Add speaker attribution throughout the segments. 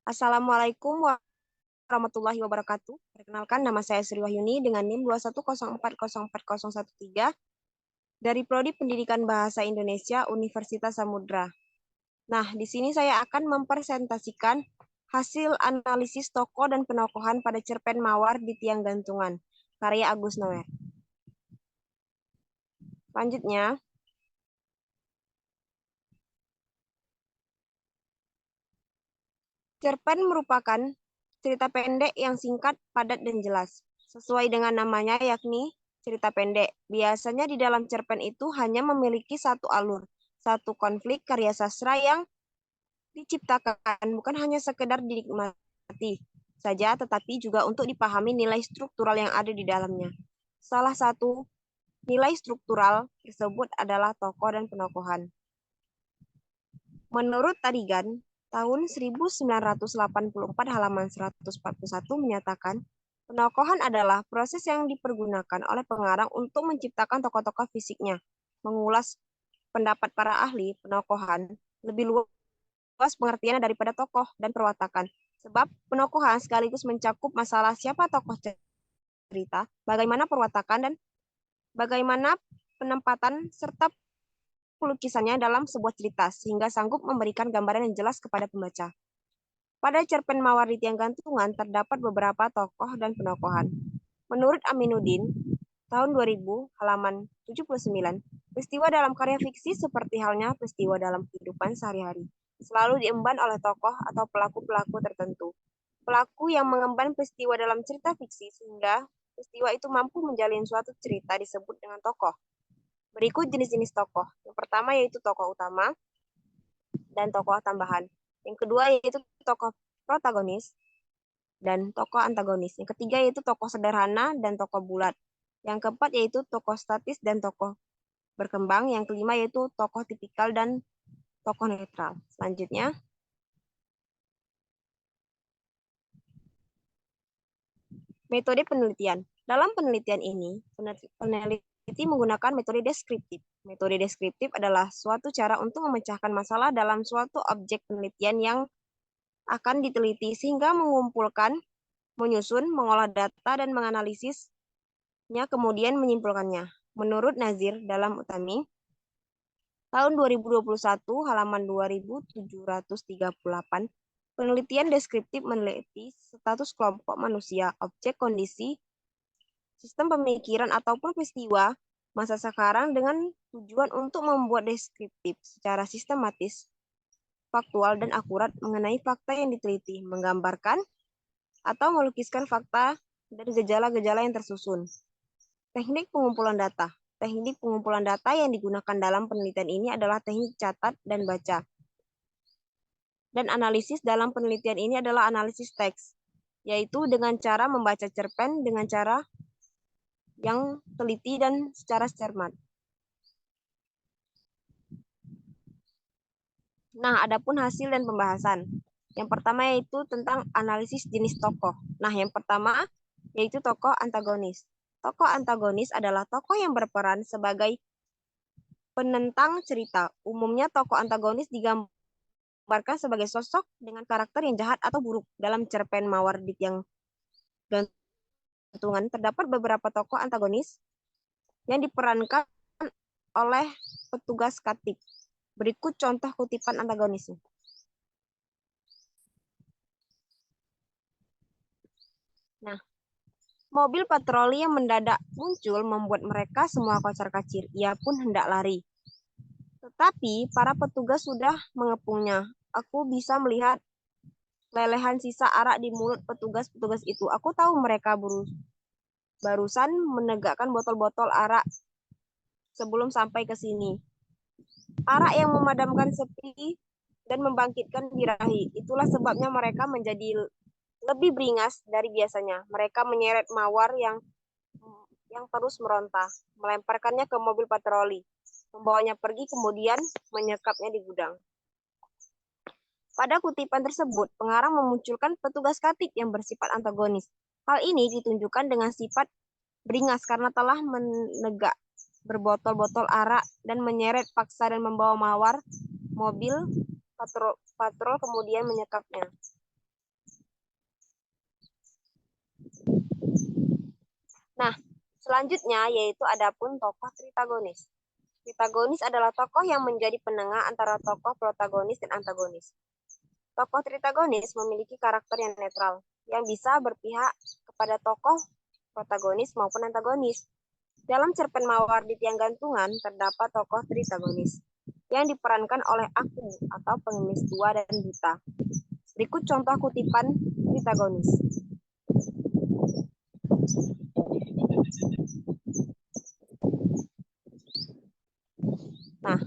Speaker 1: Assalamualaikum warahmatullahi wabarakatuh. Perkenalkan, nama saya Sri Wahyuni dengan NIM 210404013 dari Prodi Pendidikan Bahasa Indonesia Universitas Samudra. Nah, di sini saya akan mempresentasikan hasil analisis tokoh dan penokohan pada cerpen Mawar di Tiang Gantungan, karya Agus Noer. Selanjutnya, cerpen merupakan cerita pendek yang singkat, padat, dan jelas. Sesuai dengan namanya, yakni cerita pendek. Biasanya di dalam cerpen itu hanya memiliki satu alur, satu konflik karya sastra yang diciptakan, bukan hanya sekedar dinikmati saja, tetapi juga untuk dipahami nilai struktural yang ada di dalamnya. Salah satu nilai struktural tersebut adalah tokoh dan penokohan. Menurut Tadigan, tahun 1984 halaman 141 menyatakan, penokohan adalah proses yang dipergunakan oleh pengarang untuk menciptakan tokoh-tokoh fisiknya. Mengulas pendapat para ahli penokohan lebih luas pengertiannya daripada tokoh dan perwatakan. Sebab penokohan sekaligus mencakup masalah siapa tokoh cerita, bagaimana perwatakan, dan bagaimana penempatan serta pelukisannya dalam sebuah cerita, sehingga sanggup memberikan gambaran yang jelas kepada pembaca. Pada cerpen Mawar di Tiang Gantungan terdapat beberapa tokoh dan penokohan. Menurut Aminuddin, tahun 2000, halaman 79, peristiwa dalam karya fiksi seperti halnya peristiwa dalam kehidupan sehari-hari, selalu diemban oleh tokoh atau pelaku-pelaku tertentu. Pelaku yang mengemban peristiwa dalam cerita fiksi sehingga peristiwa itu mampu menjalin suatu cerita disebut dengan tokoh. Berikut jenis-jenis tokoh. Yang pertama yaitu tokoh utama dan tokoh tambahan. Yang kedua yaitu tokoh protagonis dan tokoh antagonis. Yang ketiga yaitu tokoh sederhana dan tokoh bulat. Yang keempat yaitu tokoh statis dan tokoh berkembang. Yang kelima yaitu tokoh tipikal dan tokoh netral. Selanjutnya, metode penelitian. Dalam penelitian ini, peneliti menggunakan metode deskriptif. Metode deskriptif adalah suatu cara untuk memecahkan masalah dalam suatu objek penelitian yang akan diteliti sehingga mengumpulkan, menyusun, mengolah data, dan menganalisisnya kemudian menyimpulkannya. Menurut Nazir dalam Utami, tahun 2021 halaman 2738, penelitian deskriptif meneliti status kelompok manusia, objek, kondisi, sistem pemikiran, ataupun peristiwa masa sekarang dengan tujuan untuk membuat deskriptif secara sistematis, faktual, dan akurat mengenai fakta yang diteliti, menggambarkan atau melukiskan fakta dan gejala-gejala yang tersusun. Teknik pengumpulan data. Teknik pengumpulan data yang digunakan dalam penelitian ini adalah teknik catat dan baca. Dan analisis dalam penelitian ini adalah analisis teks, yaitu dengan cara membaca cerpen dengan cara yang teliti dan secara cermat. Nah, adapun hasil dan pembahasan. Yang pertama yaitu tentang analisis jenis tokoh. Nah, yang pertama yaitu tokoh antagonis. Tokoh antagonis adalah tokoh yang berperan sebagai penentang cerita. Umumnya tokoh antagonis digambarkan sebagai sosok dengan karakter yang jahat atau buruk. Dalam cerpen Mawar di Tiang Gantungan terdapat beberapa tokoh antagonis yang diperankan oleh petugas Katib. Berikut contoh kutipan antagonisnya. Nah, mobil patroli yang mendadak muncul membuat mereka semua kocar-kacir. Ia pun hendak lari. Tetapi para petugas sudah mengepungnya. Aku bisa melihat lelehan sisa arak di mulut petugas-petugas itu. Aku tahu mereka barusan menegakkan botol-botol arak sebelum sampai ke sini. Arak yang memadamkan sepi dan membangkitkan birahi. Itulah sebabnya mereka menjadi lebih beringas dari biasanya. Mereka menyeret Mawar yang terus meronta, melemparkannya ke mobil patroli, membawanya pergi kemudian menyekapnya di gudang. Pada kutipan tersebut, pengarang memunculkan petugas Katib yang bersifat antagonis. Hal ini ditunjukkan dengan sifat beringas karena telah menegak berbotol-botol arak dan menyeret paksa dan membawa Mawar mobil patrol kemudian menyekapnya. Nah, selanjutnya yaitu adapun tokoh tritagonis. Tritagonis adalah tokoh yang menjadi penengah antara tokoh protagonis dan antagonis. Tokoh tritagonis memiliki karakter yang netral, yang bisa berpihak kepada tokoh protagonis maupun antagonis. Dalam cerpen Mawar di Tiang Gantungan terdapat tokoh tritagonis yang diperankan oleh aku atau pengemis tua dan buta. Berikut contoh kutipan tritagonis. Nah,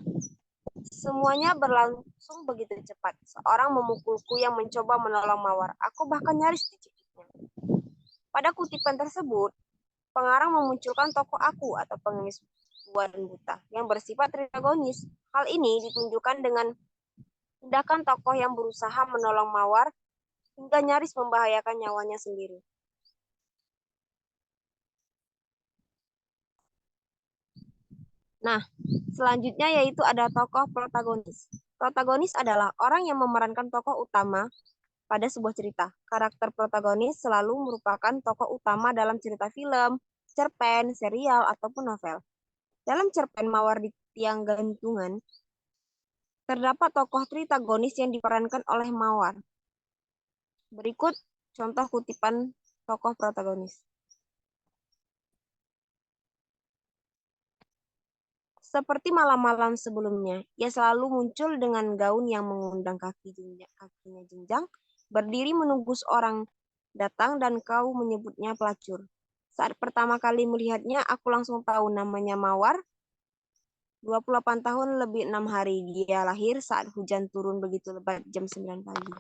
Speaker 1: semuanya berlangsung begitu cepat. Seorang memukulku yang mencoba menolong Mawar. Aku bahkan nyaris dicekiknya. Pada kutipan tersebut, pengarang memunculkan tokoh aku atau pengemis tua dan buta yang bersifat tritagonis. Hal ini ditunjukkan dengan tindakan tokoh yang berusaha menolong Mawar hingga nyaris membahayakan nyawanya sendiri. Nah, selanjutnya yaitu ada tokoh protagonis. Protagonis adalah orang yang memerankan tokoh utama pada sebuah cerita. Karakter protagonis selalu merupakan tokoh utama dalam cerita film, cerpen, serial, ataupun novel. Dalam cerpen Mawar di Tiang Gantungan, terdapat tokoh tritagonis yang diperankan oleh Mawar. Berikut contoh kutipan tokoh protagonis. Seperti malam-malam sebelumnya, ia selalu muncul dengan gaun yang mengundang kakinya jenjang, berdiri menunggu seorang datang dan kau menyebutnya pelacur. Saat pertama kali melihatnya, aku langsung tahu namanya Mawar. 28 tahun lebih 6 hari. Dia lahir saat hujan turun begitu lebat jam 9 pagi.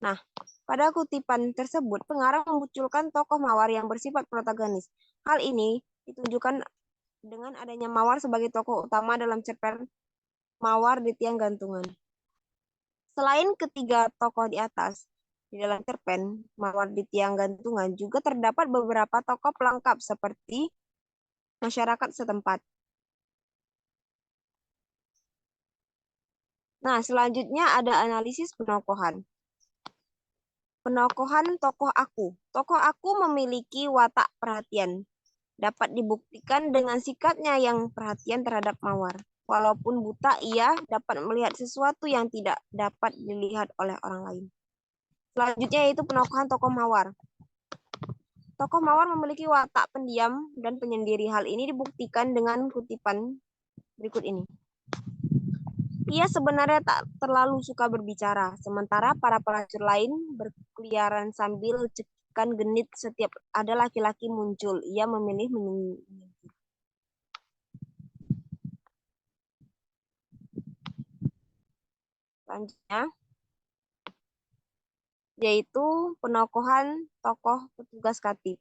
Speaker 1: Nah, pada kutipan tersebut, pengarang memunculkan tokoh Mawar yang bersifat protagonis. Hal ini ditunjukkan dengan adanya Mawar sebagai tokoh utama dalam cerpen Mawar di Tiang Gantungan. Selain ketiga tokoh di atas, di dalam cerpen Mawar di Tiang Gantungan juga terdapat beberapa tokoh pelengkap seperti masyarakat setempat. Nah, selanjutnya ada analisis penokohan. Penokohan tokoh aku. Tokoh aku memiliki watak perhatian. Dapat dibuktikan dengan sikapnya yang perhatian terhadap Mawar. Walaupun buta, ia dapat melihat sesuatu yang tidak dapat dilihat oleh orang lain. Selanjutnya yaitu penokohan tokoh Mawar. Tokoh Mawar memiliki watak pendiam dan penyendiri. Hal ini dibuktikan dengan kutipan berikut ini. Ia sebenarnya tak terlalu suka berbicara, sementara para pelacur lain berkeliaran sambil cekikan genit setiap ada laki-laki muncul. Ia memilih menyingkir. Selanjutnya, yaitu penokohan tokoh petugas Katib.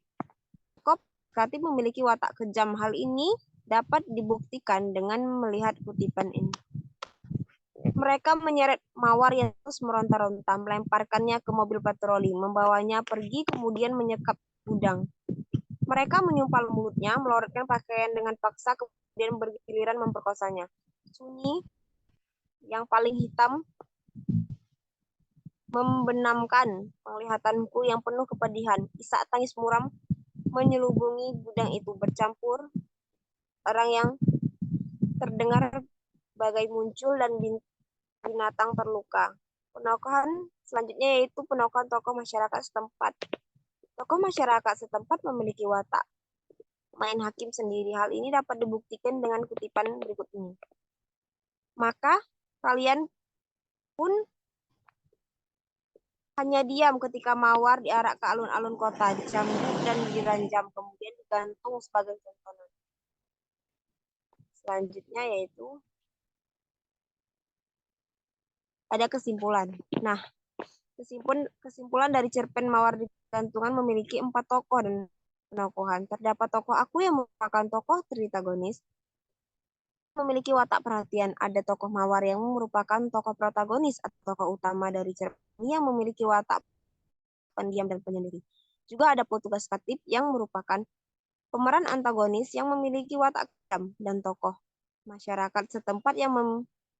Speaker 1: Tokoh Katib memiliki watak kejam. Hal ini dapat dibuktikan dengan melihat kutipan ini. Mereka menyeret Mawar yang terus meronta-ronta, melemparkannya ke mobil patroli, membawanya pergi, kemudian menyekap gudang. Mereka menyumpal mulutnya, melorotkan pakaian dengan paksa, kemudian bergiliran memperkosanya. Sunyi yang paling hitam membenamkan penglihatanku yang penuh kepedihan. Isak tangis muram menyelubungi gudang itu, bercampur orang yang terdengar bagai muncul dan binatang terluka. Penokohan selanjutnya yaitu penokohan tokoh masyarakat setempat. Tokoh masyarakat setempat memiliki watak main hakim sendiri. Hal ini dapat dibuktikan dengan kutipan berikut ini. Maka kalian pun hanya diam ketika Mawar diarak ke alun-alun kota, dicambuk dan diranjam, kemudian digantung sebagai tontonan. Selanjutnya yaitu ada kesimpulan. Nah, kesimpulan dari cerpen Mawar di Gantungan memiliki 4 tokoh dan penokohan. Terdapat tokoh aku yang merupakan tokoh tritagonis, memiliki watak perhatian. Ada tokoh Mawar yang merupakan tokoh protagonis atau tokoh utama dari cerpen yang memiliki watak pendiam dan penyendiri. Juga ada petugas Katib yang merupakan pemeran antagonis yang memiliki watak kejam, dan tokoh masyarakat setempat yang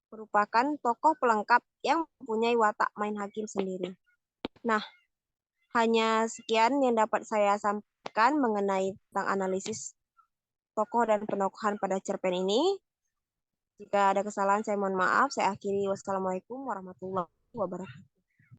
Speaker 1: merupakan tokoh pelengkap yang mempunyai watak main hakim sendiri. Nah, Hanya sekian yang dapat saya sampaikan mengenai tentang analisis tokoh dan penokohan pada cerpen ini. Jika ada kesalahan, saya mohon maaf. Saya akhiri. Wassalamualaikum warahmatullahi wabarakatuh.